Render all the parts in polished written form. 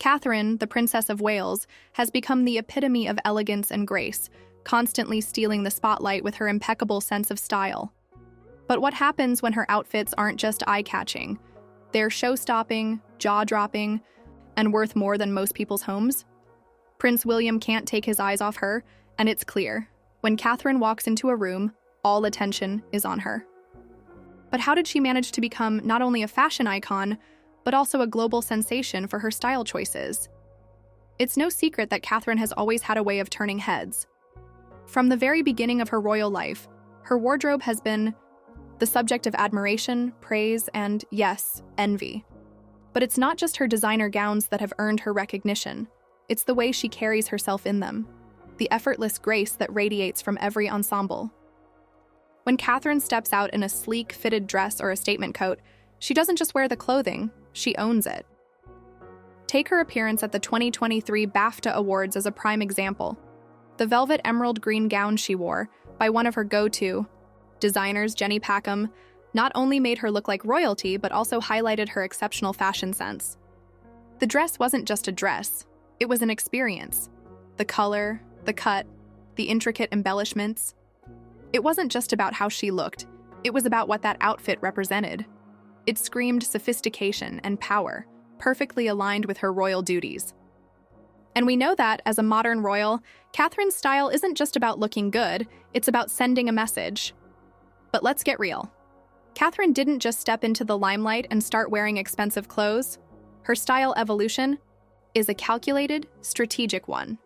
Catherine, the Princess of Wales, has become the epitome of elegance and grace, constantly stealing the spotlight with her impeccable sense of style. But what happens when her outfits aren't just eye-catching? They're show-stopping, jaw-dropping, and worth more than most people's homes? Prince William can't take his eyes off her, and it's clear. When Catherine walks into a room, all attention is on her. But how did she manage to become not only a fashion icon, but also a global sensation for her style choices? It's no secret that Catherine has always had a way of turning heads. From the very beginning of her royal life, her wardrobe has been the subject of admiration, praise, and, yes, envy. But it's not just her designer gowns that have earned her recognition. It's the way she carries herself in them, the effortless grace that radiates from every ensemble. When Catherine steps out in a sleek, fitted dress or a statement coat, she doesn't just wear the clothing, she owns it. Take her appearance at the 2023 BAFTA Awards as a prime example. The velvet emerald green gown she wore, by one of her go-to designers, Jenny Packham, not only made her look like royalty, but also highlighted her exceptional fashion sense. The dress wasn't just a dress, it was an experience. The color, the cut, the intricate embellishments. It wasn't just about how she looked, it was about what that outfit represented. It screamed sophistication and power, perfectly aligned with her royal duties. And we know that, as a modern royal, Catherine's style isn't just about looking good, it's about sending a message. But let's get real. Catherine didn't just step into the limelight and start wearing expensive clothes. Her style evolution is a calculated, strategic one.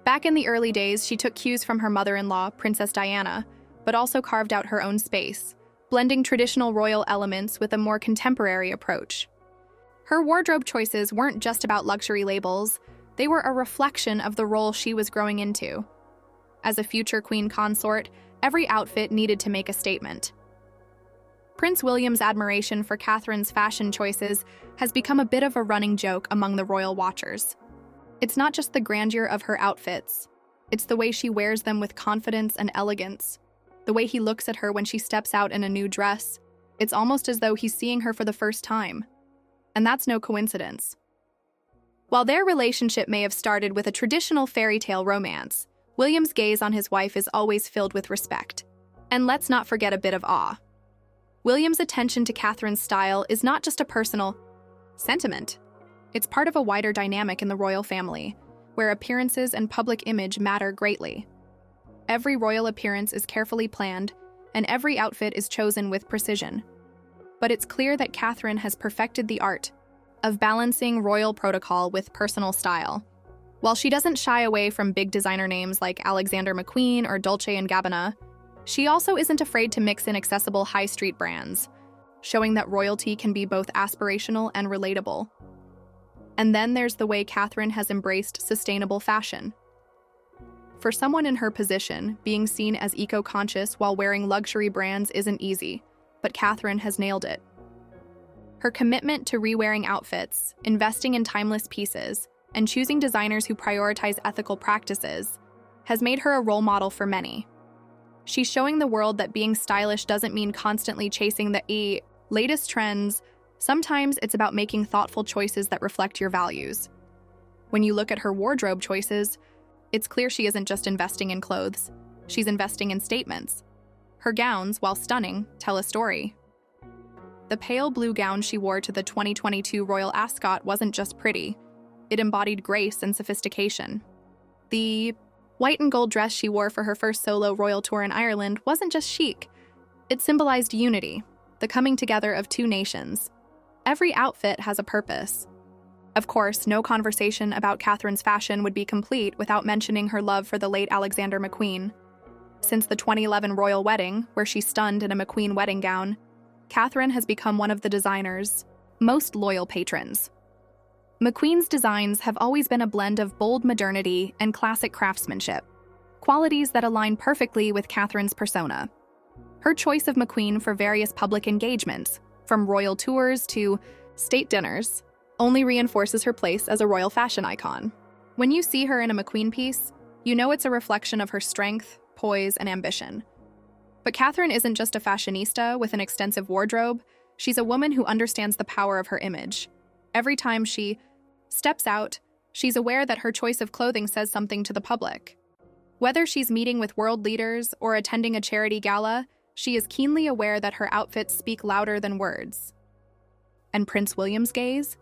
Back in the early days, she took cues from her mother-in-law, Princess Diana, but also carved out her own space, blending traditional royal elements with a more contemporary approach. Her wardrobe choices weren't just about luxury labels, they were a reflection of the role she was growing into. As a future queen consort, every outfit needed to make a statement. Prince William's admiration for Catherine's fashion choices has become a bit of a running joke among the royal watchers. It's not just the grandeur of her outfits, it's the way she wears them with confidence and elegance. The way he looks at her when she steps out in a new dress, it's almost as though he's seeing her for the first time. And that's no coincidence. While their relationship may have started with a traditional fairy tale romance, William's gaze on his wife is always filled with respect. And let's not forget a bit of awe. William's attention to Catherine's style is not just a personal sentiment. It's part of a wider dynamic in the royal family, where appearances and public image matter greatly. Every royal appearance is carefully planned, and every outfit is chosen with precision. But it's clear that Catherine has perfected the art of balancing royal protocol with personal style. While she doesn't shy away from big designer names like Alexander McQueen or Dolce & Gabbana, she also isn't afraid to mix in accessible high-street brands, showing that royalty can be both aspirational and relatable. And then there's the way Catherine has embraced sustainable fashion. For someone in her position, being seen as eco-conscious while wearing luxury brands isn't easy, but Catherine has nailed it. Her commitment to re-wearing outfits, investing in timeless pieces, and choosing designers who prioritize ethical practices has made her a role model for many. She's showing the world that being stylish doesn't mean constantly chasing the latest trends. Sometimes it's about making thoughtful choices that reflect your values. When you look at her wardrobe choices, it's clear she isn't just investing in clothes, she's investing in statements. Her gowns, while stunning, tell a story. The pale blue gown she wore to the 2022 Royal Ascot wasn't just pretty, it embodied grace and sophistication. The white and gold dress she wore for her first solo royal tour in Ireland wasn't just chic, it symbolized unity, the coming together of two nations. Every outfit has a purpose. Of course, no conversation about Catherine's fashion would be complete without mentioning her love for the late Alexander McQueen. Since the 2011 royal wedding, where she stunned in a McQueen wedding gown, Catherine has become one of the designer's most loyal patrons. McQueen's designs have always been a blend of bold modernity and classic craftsmanship, qualities that align perfectly with Catherine's persona. Her choice of McQueen for various public engagements, from royal tours to state dinners, only reinforces her place as a royal fashion icon. When you see her in a McQueen piece, you know it's a reflection of her strength, poise, and ambition. But Catherine isn't just a fashionista with an extensive wardrobe, she's a woman who understands the power of her image. Every time she steps out, she's aware that her choice of clothing says something to the public. Whether she's meeting with world leaders or attending a charity gala, she is keenly aware that her outfits speak louder than words. And Prince William's gaze?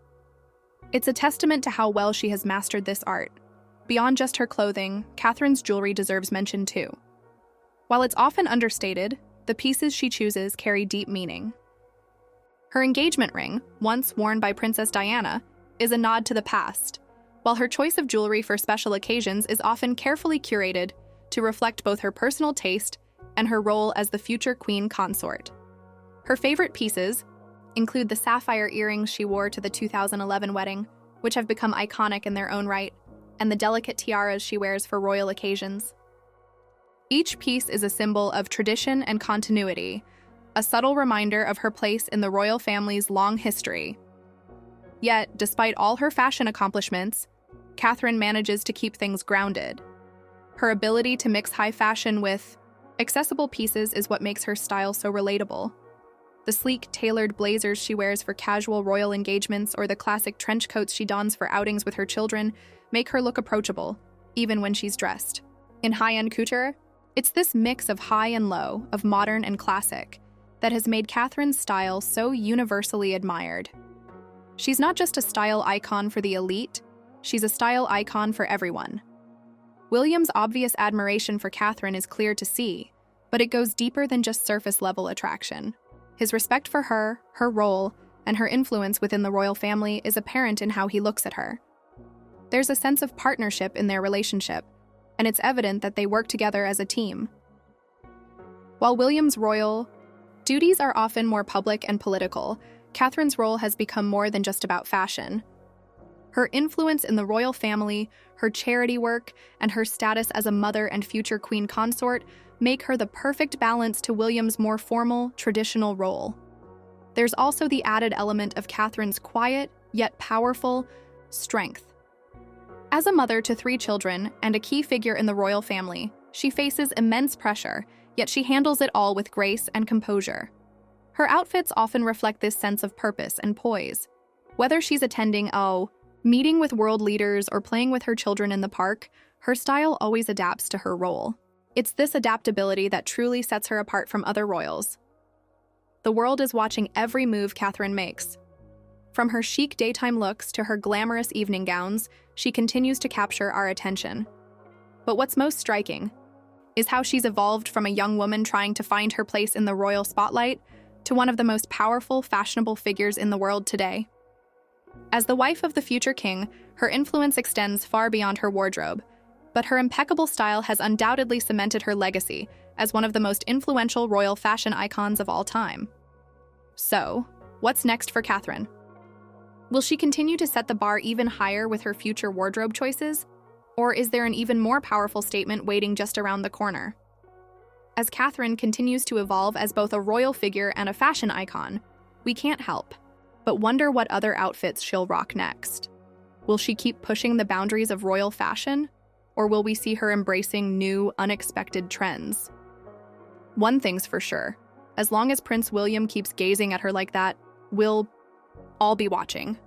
It's a testament to how well she has mastered this art. Beyond just her clothing, Catherine's jewelry deserves mention too. While it's often understated, the pieces she chooses carry deep meaning. Her engagement ring, once worn by Princess Diana, is a nod to the past, while her choice of jewelry for special occasions is often carefully curated to reflect both her personal taste and her role as the future queen consort. Her favorite pieces include the sapphire earrings she wore to the 2011 wedding, which have become iconic in their own right, and the delicate tiaras she wears for royal occasions. Each piece is a symbol of tradition and continuity, a subtle reminder of her place in the royal family's long history. Yet, despite all her fashion accomplishments, Catherine manages to keep things grounded. Her ability to mix high fashion with accessible pieces is what makes her style so relatable. The sleek, tailored blazers she wears for casual royal engagements or the classic trench coats she dons for outings with her children make her look approachable, even when she's dressed. In high-end couture, it's this mix of high and low, of modern and classic, that has made Catherine's style so universally admired. She's not just a style icon for the elite, she's a style icon for everyone. William's obvious admiration for Catherine is clear to see, but it goes deeper than just surface-level attraction. His respect for her, her role, and her influence within the royal family is apparent in how he looks at her. There's a sense of partnership in their relationship, and it's evident that they work together as a team. While William's royal duties are often more public and political, Catherine's role has become more than just about fashion. Her influence in the royal family, her charity work, and her status as a mother and future queen consort make her the perfect balance to William's more formal, traditional role. There's also the added element of Catherine's quiet, yet powerful, strength. As a mother to 3 children and a key figure in the royal family, she faces immense pressure, yet she handles it all with grace and composure. Her outfits often reflect this sense of purpose and poise. Whether she's attending a meeting with world leaders or playing with her children in the park, her style always adapts to her role. It's this adaptability that truly sets her apart from other royals. The world is watching every move Catherine makes. From her chic daytime looks to her glamorous evening gowns, she continues to capture our attention. But what's most striking is how she's evolved from a young woman trying to find her place in the royal spotlight to one of the most powerful, fashionable figures in the world today. As the wife of the future king, her influence extends far beyond her wardrobe, but her impeccable style has undoubtedly cemented her legacy as one of the most influential royal fashion icons of all time. So, what's next for Catherine? Will she continue to set the bar even higher with her future wardrobe choices? Or is there an even more powerful statement waiting just around the corner? As Catherine continues to evolve as both a royal figure and a fashion icon, we can't help but wonder what other outfits she'll rock next. Will she keep pushing the boundaries of royal fashion? Or will we see her embracing new, unexpected trends? One thing's for sure, as long as Prince William keeps gazing at her like that, we'll all be watching.